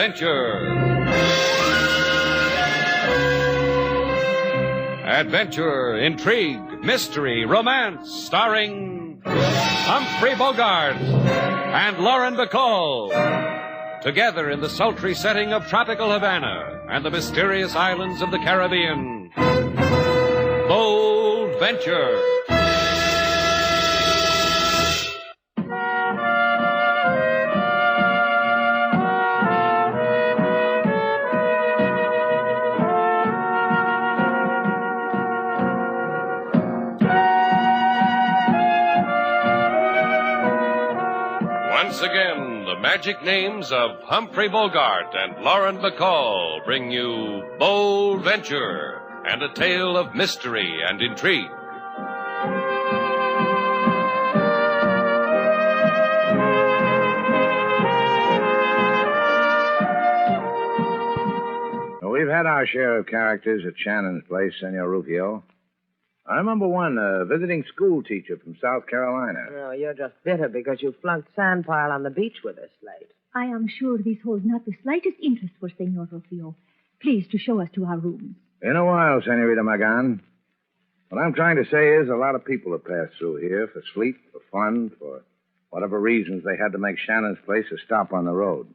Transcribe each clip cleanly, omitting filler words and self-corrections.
Adventure. Adventure, intrigue, mystery, romance, starring Humphrey Bogart and Lauren Bacall. Together in the sultry setting of tropical Havana and the mysterious islands of the Caribbean. Bold Venture. Once again, the magic names of Humphrey Bogart and Lauren Bacall bring you Bold Venture and a tale of mystery and intrigue. Well, we've had our share of characters at Shannon's place, Señor Rufio. I remember one, a visiting school teacher from South Carolina. Oh, you're just bitter because you flunked Sandpile on the beach with us, Slate. I am sure this holds not the slightest interest for Señor Rufio. Please to show us to our rooms. In a while, Senorita Magan. What I'm trying to say is a lot of people have passed through here for sleep, for fun, for whatever reasons they had to make Shannon's place a stop on the road.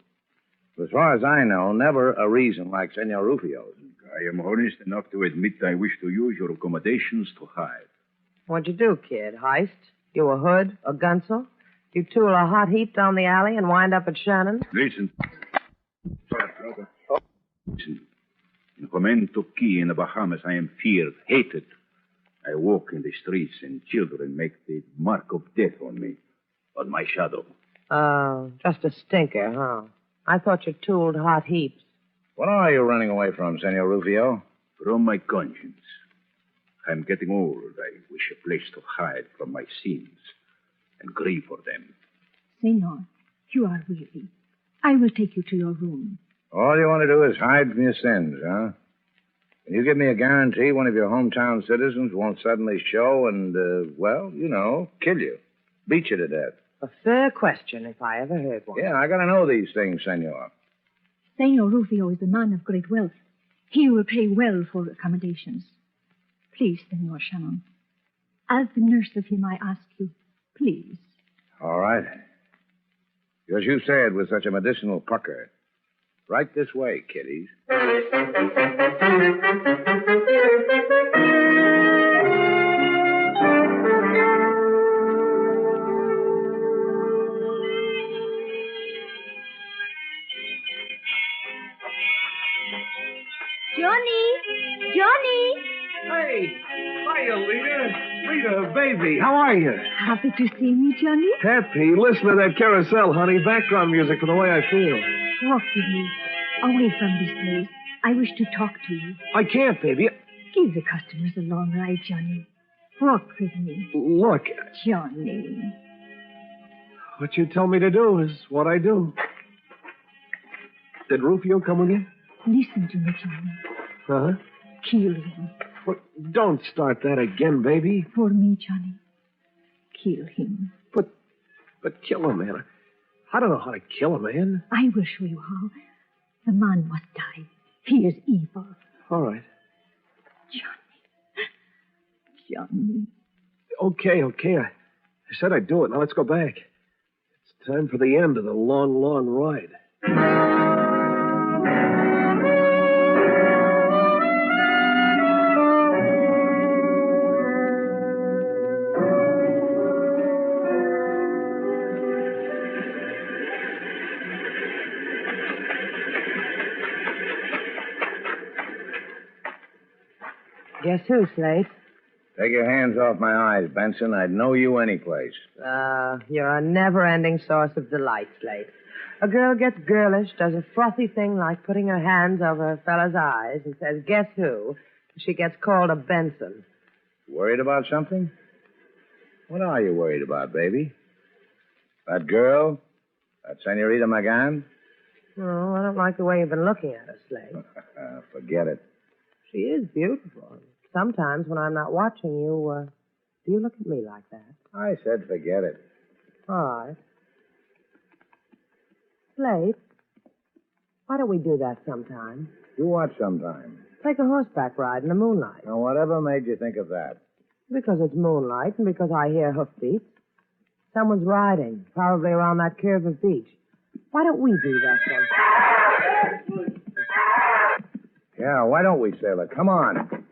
But as far as I know, never a reason like Señor Rufio's. I am honest enough to admit I wish to use your accommodations to hide. What'd you do, kid? Heist? You a hood? A gunsel? You tool a hot heap down the alley and wind up at Shannon? Listen. Listen. In Comento Key in the Bahamas, I am feared, hated. I walk in the streets and children make the mark of death on me, on my shadow. Oh, just a stinker, huh? I thought you tooled hot heaps. What are you running away from, Señor Rufio? From my conscience. I'm getting old. I wish a place to hide from my sins and grieve for them. Señor, you are weary. I will take you to your room. All you want to do is hide from your sins, huh? Can you give me a guarantee one of your hometown citizens won't suddenly show and, well, you know, kill you, beat you to death? A fair question, if I ever heard one. Yeah, I gotta know these things, Señor. Señor Rufio is a man of great wealth. He will pay well for accommodations. Please, Señor Shannon. As the nurse of him, I ask you, please. All right. As you said, with such a medicinal pucker. Right this way, kiddies. Johnny! Hey, hiya, Lita. Lita, baby, how are you? Happy to see me, Johnny? Happy. Listen to that carousel, honey. Background music for the way I feel. Walk with me. Away from this place. I wish to talk to you. I can't, baby. Give the customers a long ride, Johnny. Walk with me. Look, Johnny. what you tell me to do is what I do. Did Rufio come with you? Listen to me, Johnny. Uh-huh. Kill him. What? Don't start that again, baby. For me, Johnny. Kill him. But kill him, man. I don't know how to kill a man. I will show you how. The man must die. He is evil. All right. Johnny. Okay. I said I'd do it. Now let's go back. It's time for the end of the long, long ride. Guess who, Slate? Take your hands off my eyes, Benson. I'd know you anyplace. You're a never-ending source of delight, Slate. A girl gets girlish, does a frothy thing like putting her hands over a fella's eyes and says, guess who? She gets called a Benson. Worried about something? What are you worried about, baby? That girl? That Senorita Magan? Oh, I don't like the way you've been looking at her, Slate. Forget it. She is beautiful. Sometimes when I'm not watching you, do you look at me like that? I said forget it. All right. Slate, Why don't we do that sometime? Do what sometime? Take a horseback ride in the moonlight. Now, whatever made you think of that? Because it's moonlight and because I hear hoofbeats. Someone's riding, probably around that curve of beach. Why don't we do that sometime? Yeah, why don't we, sailor? Come on.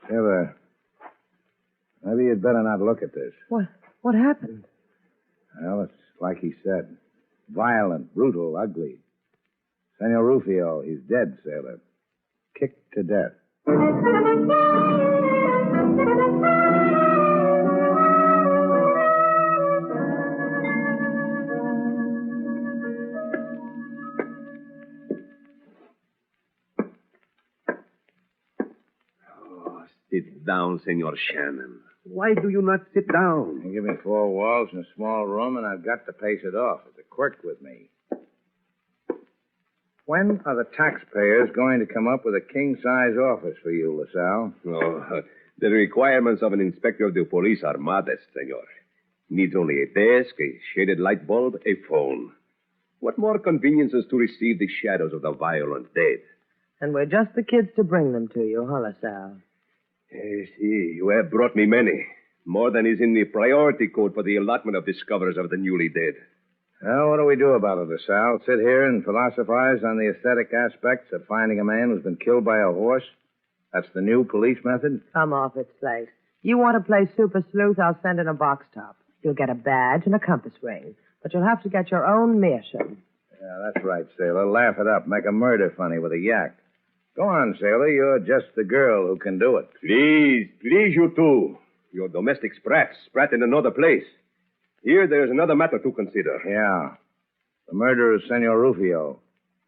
Sailor, maybe you'd better not look at this. What happened? Well, it's like he said. Violent, brutal, ugly. Señor Rufio, he's dead, sailor. Kicked to death. Sit down, Señor Shannon. Why do you not sit down? You give me 4 walls and a small room, and I've got to pace it off. It's a quirk with me. When are the taxpayers going to come up with a king-size office for you, LaSalle? Oh, the requirements of an inspector of the police are modest, Señor. Needs only a desk, a shaded light bulb, a phone. What more conveniences to receive the shadows of the violent dead? And we're just the kids to bring them to you, huh, LaSalle? Yes, you have brought me many. More than is in the priority code for the allotment of discoverers of the newly dead. Well, what do we do about it, LaSalle? Sit here and philosophize on the aesthetic aspects of finding a man who's been killed by a horse? That's the new police method? Come off it, Slate. You want to play super sleuth, I'll send in a box top. You'll get a badge and a compass ring. But you'll have to get your own meerschaum. Yeah, that's right, sailor. Laugh it up. Make a murder funny with a yak. Go on, sailor. You're just the girl who can do it. Please, you two. Your domestic sprat in another place. Here, there's another matter to consider. Yeah. The murder of Señor Rufio.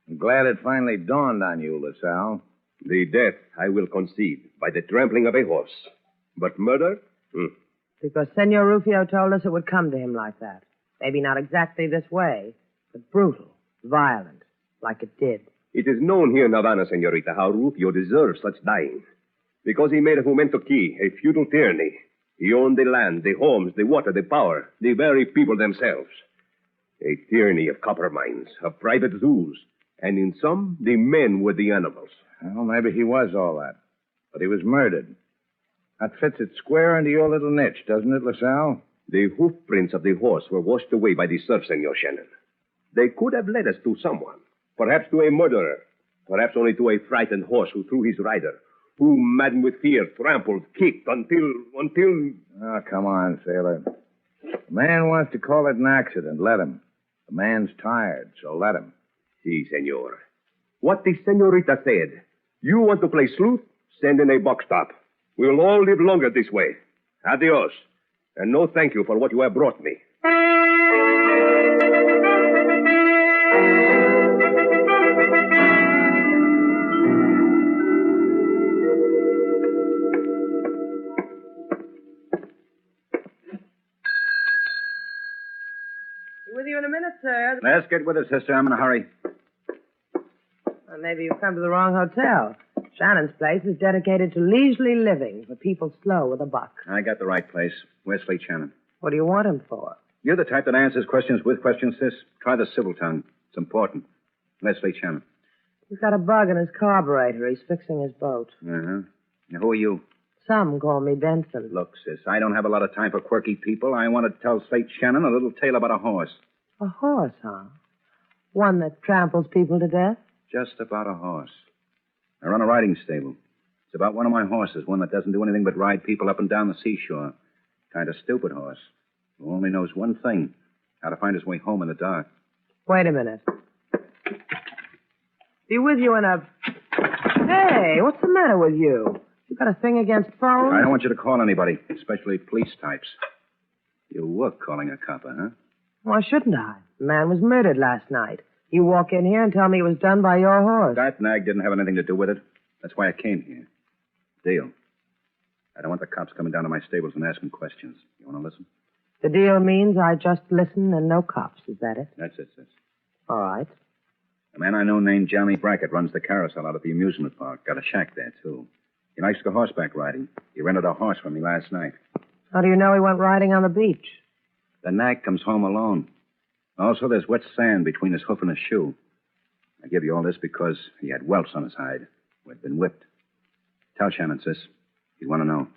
I'm glad it finally dawned on you, LaSalle. The death, I will concede, by the trampling of a horse. But murder? Because Señor Rufio told us it would come to him like that. Maybe not exactly this way, but brutal, violent, like it did. It is known here in Havana, senorita, how Rufio deserves such dying. Because he made of Momento Key a feudal tyranny. He owned the land, the homes, the water, the power, the very people themselves. A tyranny of copper mines, of private zoos, and in some, the men were the animals. Well, maybe he was all that. But he was murdered. That fits it square into your little niche, doesn't it, LaSalle? The hoof prints of the horse were washed away by the surf, Senor Shannon. They could have led us to someone. Perhaps to a murderer. Perhaps only to a frightened horse who threw his rider. Who, maddened with fear, trampled, kicked until... Oh, come on, sailor. The man wants to call it an accident. Let him. The man's tired, so let him. Si, senor. What the senorita said. You want to play sleuth? Send in a box top. We'll all live longer this way. Adios. And no thank you for what you have brought me. With you in a minute, sir. Let's get with it, sister. I'm in a hurry. Well, maybe you've come to the wrong hotel. Shannon's place is dedicated to leisurely living for people slow with a buck. I got the right place. Where's Slate Shannon? What do you want him for? You're the type that answers questions with questions, sis. Try the civil tongue. It's important. Where's Slate Shannon? He's got a bug in his carburetor. He's fixing his boat. Uh-huh. Now, who are you? Some call me Benson. Look, sis, I don't have a lot of time for quirky people. I want to tell Slate Shannon a little tale about a horse. A horse, huh? One that tramples people to death? Just about a horse. I run a riding stable. It's about one of my horses, one that doesn't do anything but ride people up and down the seashore. Kind of stupid horse, who only knows one thing, how to find his way home in the dark. Wait a minute. Be with you in a... Hey, what's the matter with you? You got a thing against phones? I don't want you to call anybody, especially police types. You were calling a copper, huh? Why shouldn't I? The man was murdered last night. You walk in here and tell me it was done by your horse. That nag didn't have anything to do with it. That's why I came here. Deal. I don't want the cops coming down to my stables and asking questions. You want to listen? The deal means I just listen and no cops. Is that it? That's it, sis. All right. A man I know named Johnny Brackett runs the carousel out at the amusement park. Got a shack there, too. He likes to go horseback riding. He rented a horse from me last night. How do you know he went riding on the beach? The nag comes home alone. Also, there's wet sand between his hoof and his shoe. I give you all this because he had welts on his hide, who had been whipped. Tell Shannon, sis. You want to know.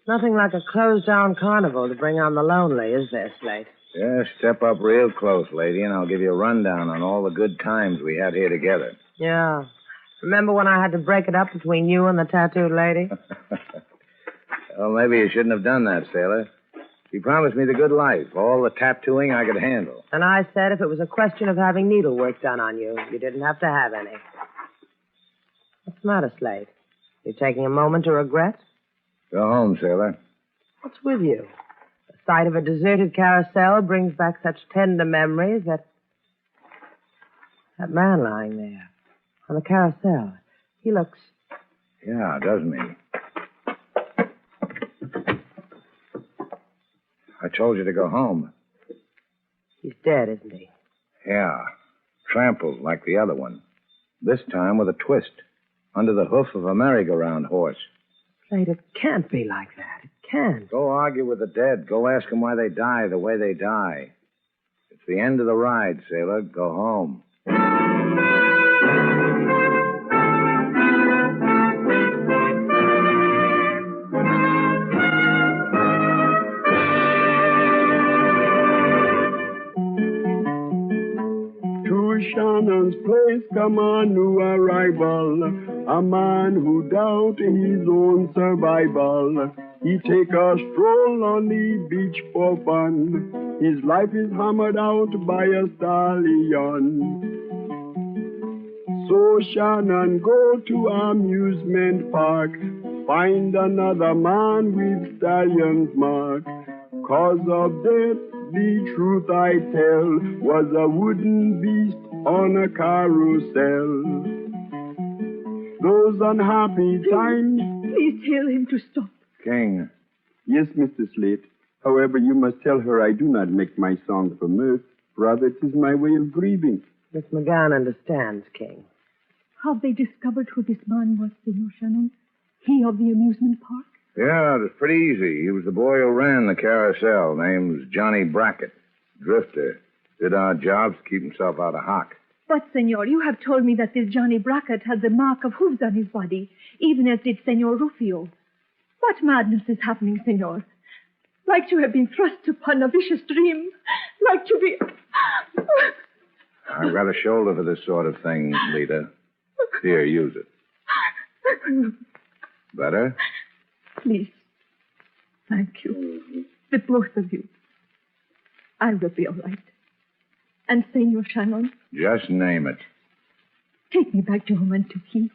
Nothing like a closed-down carnival to bring on the lonely, is there, Slate? Yeah, step up real close, lady, and I'll give you a rundown on all the good times we had here together. Yeah. Remember when I had to break it up between you and the tattooed lady? Well, maybe you shouldn't have done that, sailor. She promised me the good life, all the tattooing I could handle. And I said if it was a question of having needlework done on you, you didn't have to have any. What's the matter, Slate? You taking a moment to regret? Go home, sailor. What's with you? The sight of a deserted carousel brings back such tender memories that man lying there on the carousel, he looks... Yeah, doesn't he? I told you to go home. He's dead, isn't he? Yeah, trampled like the other one. This time with a twist, under the hoof of a merry-go-round horse. Slate, it can't be like that. It can't. Go argue with the dead. Go ask them why they die the way they die. It's the end of the ride, sailor. Go home. To Shannon's place come a new arrival, a man who doubt his own survival. He take a stroll on the beach for fun. His life is hammered out by a stallion. So Shannon go to amusement park, find another man with stallion's mark. Cause of death, the truth I tell, was a wooden beast on a carousel. Those unhappy times... Please tell him to stop. King. Yes, Mr. Slate. However, you must tell her I do not make my song for mirth. Rather, it is my way of grieving. Miss McGann understands, King. Have they discovered who this man was, Senor Shannon? He of the amusement park? Yeah, it was pretty easy. He was the boy who ran the carousel. Name's Johnny Brackett. Drifter. Did odd jobs to keep himself out of hock. But, Senor, you have told me that this Johnny Brackett had the mark of hooves on his body, even as did Senor Rufio. What madness is happening, Senor? Like to have been thrust upon a vicious dream. Like to be... I've got a shoulder for this sort of thing, Lita. Here, use it. Better? Please. Thank you. The both of you. I will be all right. And Senor Shannon, Just name it. take me back to home on the quay.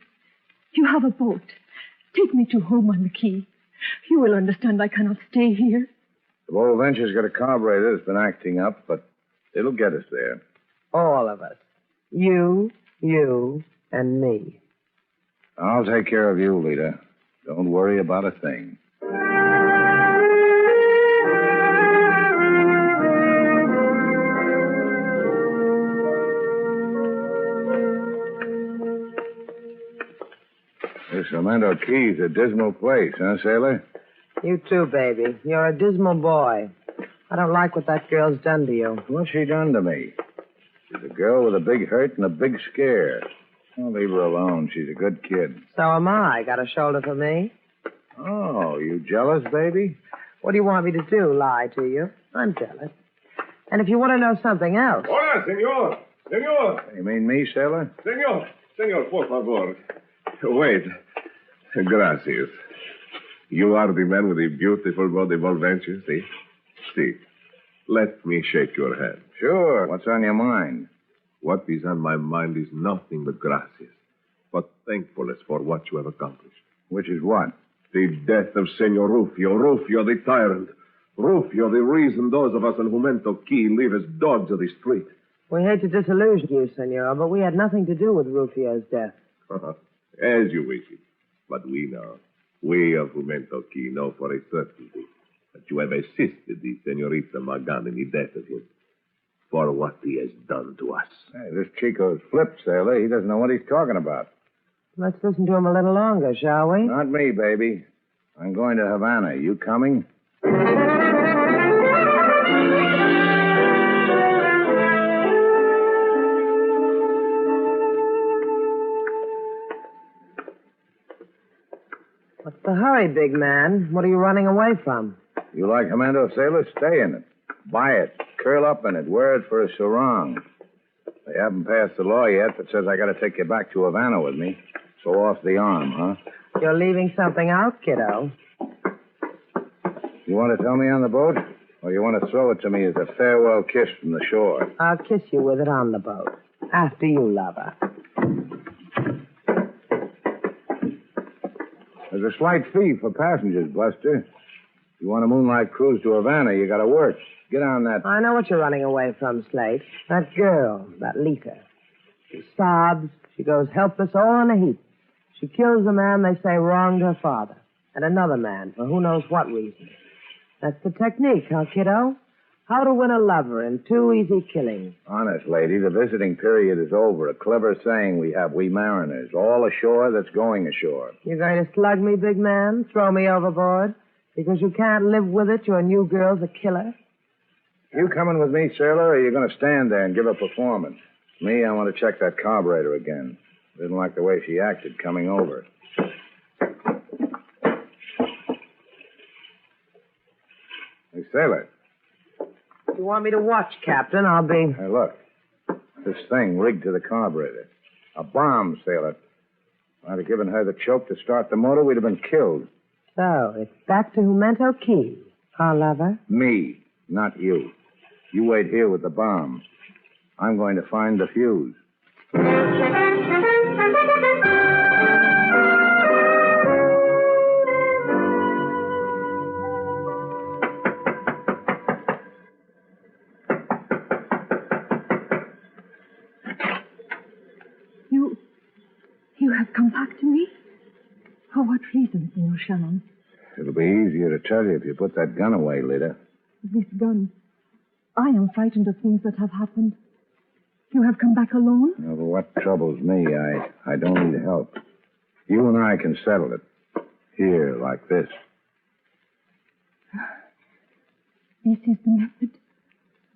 You have a boat. Take me to home on the quay. You will understand I cannot stay here. The Bold Venture's got a carburetor that's been acting up, but it'll get us there. All of us. You, and me. I'll take care of you, Lita. Don't worry about a thing. This Cemento Key's a dismal place, huh, sailor? You too, baby. You're a dismal boy. I don't like what that girl's done to you. What's she done to me? She's a girl with a big hurt and a big scare. I'll leave her alone. She's a good kid. So am I. Got a shoulder for me? Oh, you jealous, baby? What do you want me to do, lie to you? I'm jealous. And if you want to know something else... Hola, senor. Senor. You mean me, sailor? Senor. Senor, por favor. Wait. Gracias. You are the man with the beautiful body adventure, see? See. Let me shake your hand. Sure. What's on your mind? What is on my mind is nothing but gracias, but thankfulness for what you have accomplished. Which is what? The death of Señor Rufio. Rufio the tyrant. Rufio the reason those of us in Jumento Key live as dogs of the street. We hate to disillusion you, senor, but we had nothing to do with Rufio's death. As you wish it. But we know. We of Jumento Key know for a certainty that you have assisted the Señorita Magan in the death of him. for what he has done to us. Hey, this Chico's flipped, sailor. He doesn't know what he's talking about. Let's listen to him a little longer, shall we? Not me, baby. I'm going to Havana. You coming? What's the hurry, big man? What are you running away from? You like commando sailor? Stay in it. Buy it. Curl up in it. Wear it for a sarong. They haven't passed the law yet that says I got to take you back to Havana with me. So off the arm, huh? You're leaving something out, kiddo. You want to tell me on the boat? Or you want to throw it to me as a farewell kiss from the shore? I'll kiss you with it on the boat. After you, lover. There's a slight fee for passengers, Buster. You want a moonlight cruise to Havana, you got to work. Get on that. I know what you're running away from, Slate. That girl, that Lita. She sobs. She goes helpless all in a heap. She kills a man they say wronged her father. And another man for who knows what reason. That's the technique, huh, kiddo? How to win a lover in 2 easy killings. Honest, lady, the visiting period is over. A clever saying we have, we mariners. All ashore that's going ashore. You're going to slug me, big man? Throw me overboard? Because you can't live with it, your new girl's a killer? You coming with me, sailor, or are you going to stand there and give a performance? Me, I want to check that carburetor again. Didn't like the way she acted coming over. Hey, sailor. If you want me to watch, Captain, I'll be... Hey, look. This thing rigged to the carburetor. A bomb, sailor. If I'd have given her the choke to start the motor, we'd have been killed. So, it's back to Jumento Key, huh, lover? Me, not you. You wait here with the bomb. I'm going to find the fuse. You have come back to me? For what reason, Senor Shannon? It'll be easier to tell you if you put that gun away, Lita. This gun. I am frightened of things that have happened. You have come back alone? No, but what troubles me, I don't need help. You and I can settle it. Here, like this. This is the method.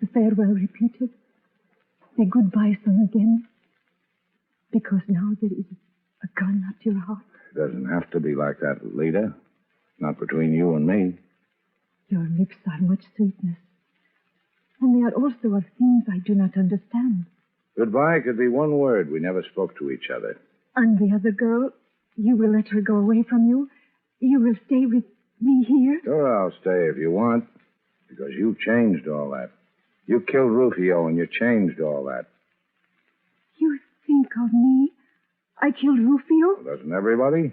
The farewell repeated. The goodbye sung again. Because now there is a gun at your heart. It doesn't have to be like that, Lita. Not between you and me. Your lips are much sweetness. And they are also of things I do not understand. Goodbye could be one word. We never spoke to each other. And the other girl, you will let her go away from you? You will stay with me here? Sure, I'll stay if you want. Because you changed all that. You killed Rufio and you changed all that. You think of me? I killed Rufio? Well, doesn't everybody?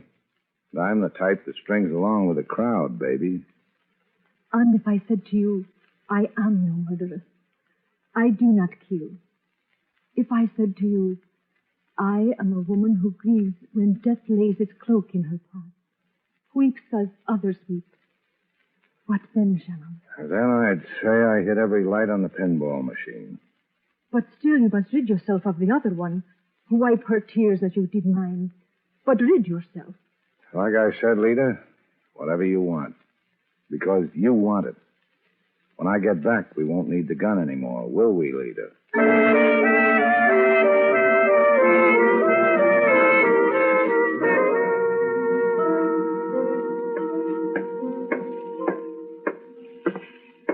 And I'm the type that strings along with the crowd, baby. And if I said to you, I am no murderer. I do not kill. If I said to you, I am a woman who grieves when death lays its cloak in her path, weeps as others weep. What then, Shannon? Then I'd say I hit every light on the pinball machine. But still you must rid yourself of the other one. Wipe her tears as you did mine. But rid yourself. Like I said, Lita, whatever you want. Because you want it. When I get back, we won't need the gun anymore, will we, Lita?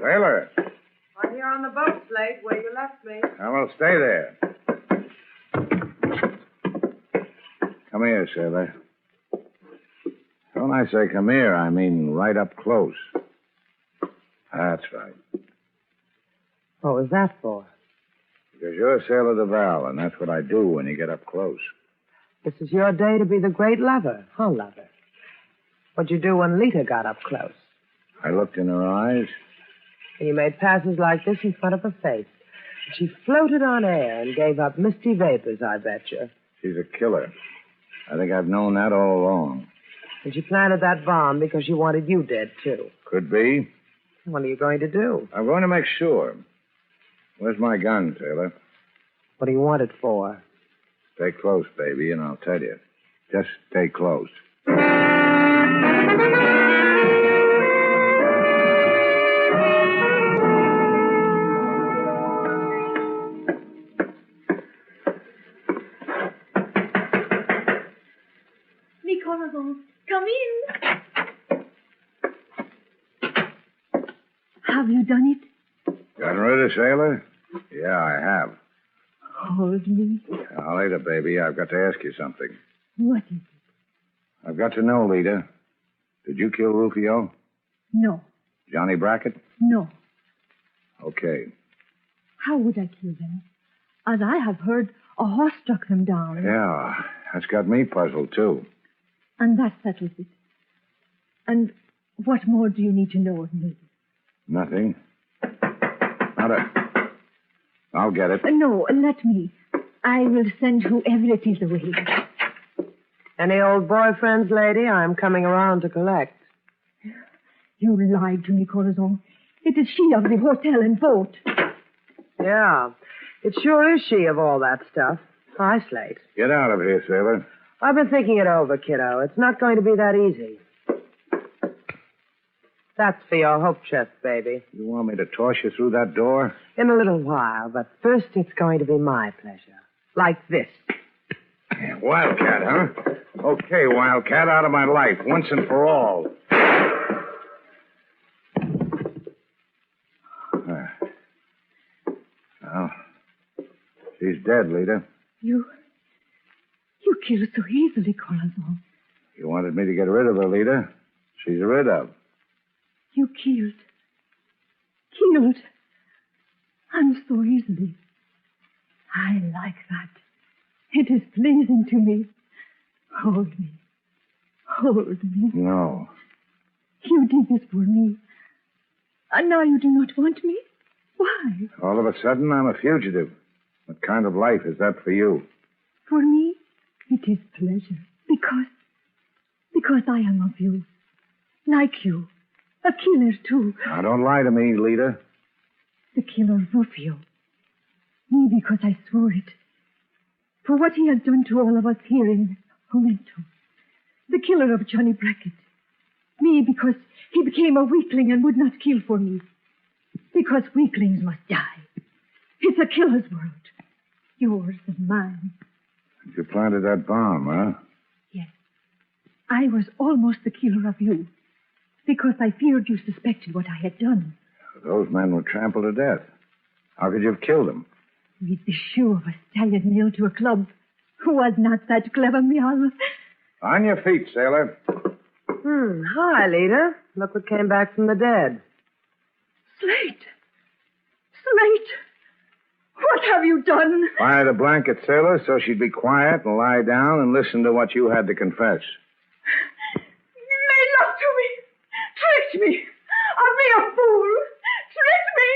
Sailor. I'm here on the boat, Slate, where you left me. I will stay there. Come here, sailor. When I say come here, I mean right up close. That's right. What was that for? Because you're Sailor DeVal, and that's what I do when you get up close. This is your day to be the great lover, huh, lover? What'd you do when Lita got up close? I looked in her eyes. And you made passes like this in front of her face. And she floated on air and gave up misty vapors, I bet you. She's a killer. I think I've known that all along. And she planted that bomb because she wanted you dead, too. Could be. What are you going to do? I'm going to make sure. Where's my gun, sailor? What do you want it for? Stay close, baby, and I'll tell you. Just stay close. Corazon, come in. Have you done it? Gotten rid of sailor? Yeah, I have. Hold me. Now, later, baby, I've got to ask you something. What is it? I've got to know, Lita. Did you kill Rufio? No. Johnny Brackett? No. Okay. How would I kill them? As I have heard, a horse struck them down. Yeah, that's got me puzzled, too. And that settles it. And what more do you need to know of me? Nothing. I'll get it. No, let me. I will send whoever it is away. Any old boyfriends, lady? I'm coming around to collect. You lied to me, Corazon. It is she of the hotel and boat. Yeah, it sure is she of all that stuff. Hi, Slate. Get out of here, sailor. I've been thinking it over, kiddo. It's not going to be that easy. That's for your hope chest, baby. You want me to toss you through that door? In a little while, but first it's going to be my pleasure. Like this. Wildcat, huh? Okay, Wildcat, out of my life, once and for all. Well, she's dead, Lita. You killed so easily, Corazon. You wanted me to get rid of her, Lita. She's rid of. You killed. And so easily. I like that. It is pleasing to me. Hold me. No. You did this for me. And now you do not want me? Why? All of a sudden, I'm a fugitive. What kind of life is that for you? For me, it is pleasure. Because I am of you. Like you. A killer, too. Now, don't lie to me, Lita. The killer Rufio. Me, because I swore it. For what he has done to all of us here in Memento. The killer of Johnny Brackett. Me, because he became a weakling and would not kill for me. Because weaklings must die. It's a killer's world. Yours and mine. You planted that bomb, huh? Yes. I was almost the killer of you. Because I feared you suspected what I had done. Those men were trampled to death. How could you have killed them? With the shoe of a stallion nailed to a club. Was not that clever, Mial? On your feet, sailor. Hi, Lita. Look what came back from the dead. Slate! What have you done? Fire the blanket, sailor, so she'd be quiet and lie down and listen to what you had to confess. You made love to me. Tricked me. I've been a fool. Tricked me.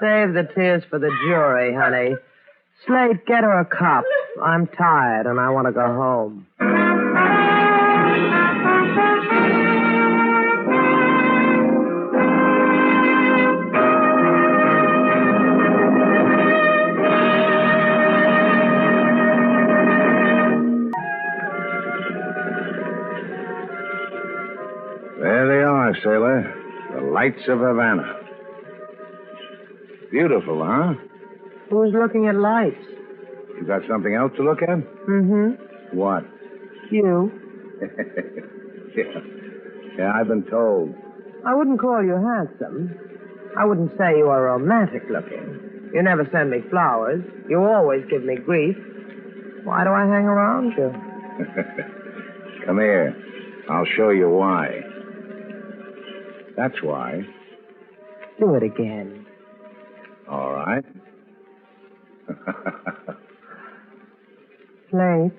Save the tears for the jury, honey. Slate, get her a cup. I'm tired and I want to go home. There they are, sailor. The lights of Havana. Beautiful, huh? Who's looking at lights? You got something else to look at? Mm-hmm. What? You. Yeah, I've been told. I wouldn't call you handsome. I wouldn't say you are romantic looking. You never send me flowers. You always give me grief. Why do I hang around you? Come here. I'll show you why. That's why. Do it again. All right. Slate,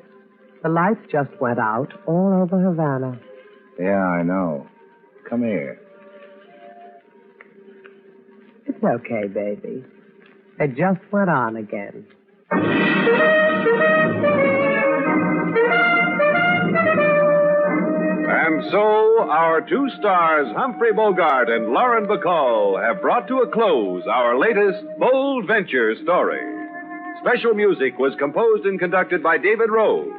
the lights just went out all over Havana. Yeah, I know. Come here. It's okay, baby. They just went on again. And so, our two stars, Humphrey Bogart and Lauren Bacall, have brought to a close our latest Bold Venture story. Special music was composed and conducted by David Rose.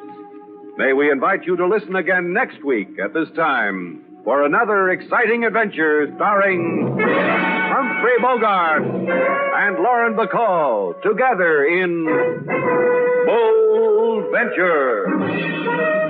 May we invite you to listen again next week at this time for another exciting adventure starring Humphrey Bogart and Lauren Bacall together in Bold Venture.